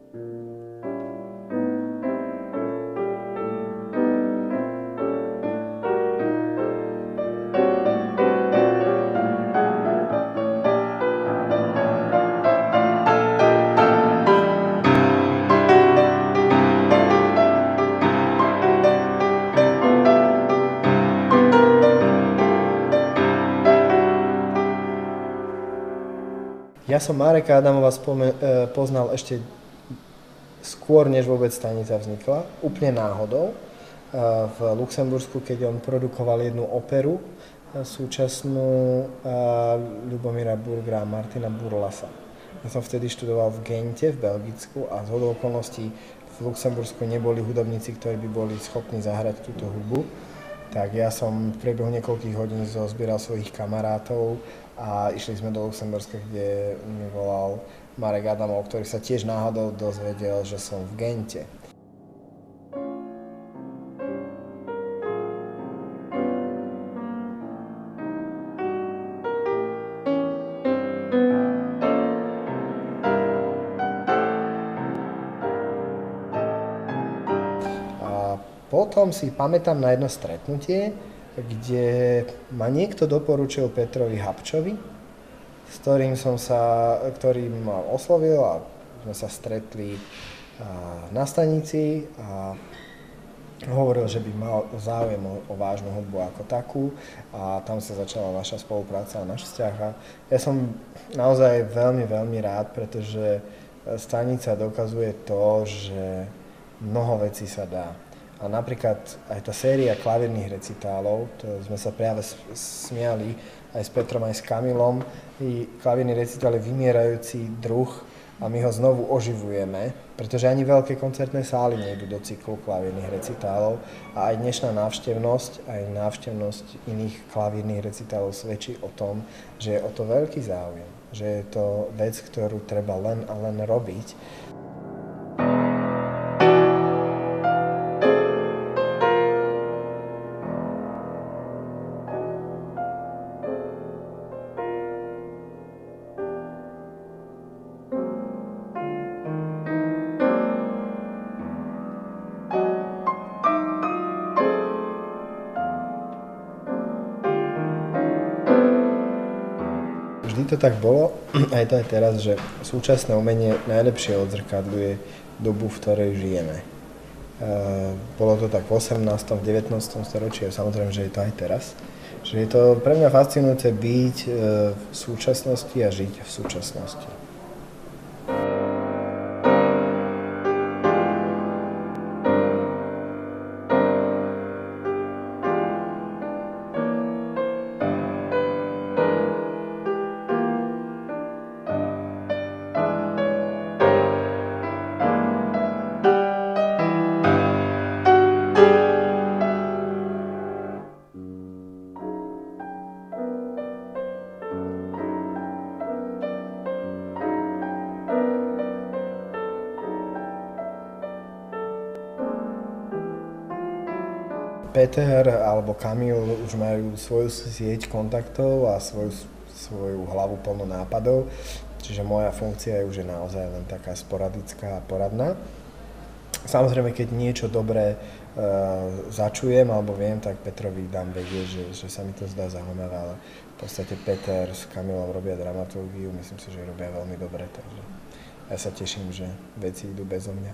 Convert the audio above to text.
Ja som Mareka Adamova poznal ešte skôr, než vôbec stanica vznikla, úplne náhodou. V Luxembursku, keď on produkoval jednu operu, súčasnú Ľubomíra Burgra a Martina Burlasa. Ja som vtedy študoval v Gente, v Belgicku, a zhodou okolností v Luxembursku neboli hudobníci, ktorí by boli schopní zahrať túto hudbu. Tak ja som v priebehu niekoľkých hodín zozbieral svojich kamarátov a išli sme do Luxemburska, kde mi volal Marek Adamov, ktorý sa tiež náhodou dozvedel, že som v Gente. Potom si pamätám na jedno stretnutie, kde ma niekto doporučil Petrovi Habčovi, ktorý ma oslovil a sme sa stretli na stanici a hovoril, že by mal záujem o vážnu hudbu ako takú, a tam sa začala naša spolupráca a náš vzťah. A ja som naozaj veľmi, veľmi rád, pretože stanica dokazuje to, že mnoho vecí sa dá. A napríklad aj tá séria klavírnych recitálov, to sme sa práve smiali aj s Petrom, aj s Kamilom. Klavírny recitál je vymierajúci druh a my ho znovu oživujeme, pretože ani veľké koncertné sály nejdú do cyklu klavírnych recitálov, a aj dnešná návštevnosť, aj návštevnosť iných klavírnych recitálov svedčí o tom, že je o to veľký záujem, že je to vec, ktorú treba len a len robiť. Vždy to tak bolo, aj to aj teraz, že súčasné umenie najlepšie odzrkadľuje dobu, v ktorej žijeme. Bolo to tak v 18. 19. storočí, a samozrejme, že je to aj teraz. Že je to pre mňa fascinujúce byť v súčasnosti a žiť v súčasnosti. Peter alebo Kamil už majú svoju sieť kontaktov a svoju hlavu plnú nápadov, čiže moja funkcia je už naozaj len taká sporadická a poradná. Samozrejme, keď niečo dobré začujem alebo viem, tak Petrovi dám vedieť, že sa mi to zdá zaujímavé, ale v podstate Peter s Kamilom robia dramaturgiu, myslím si, že robia veľmi dobre, takže ja sa teším, že veci idú bezo mňa.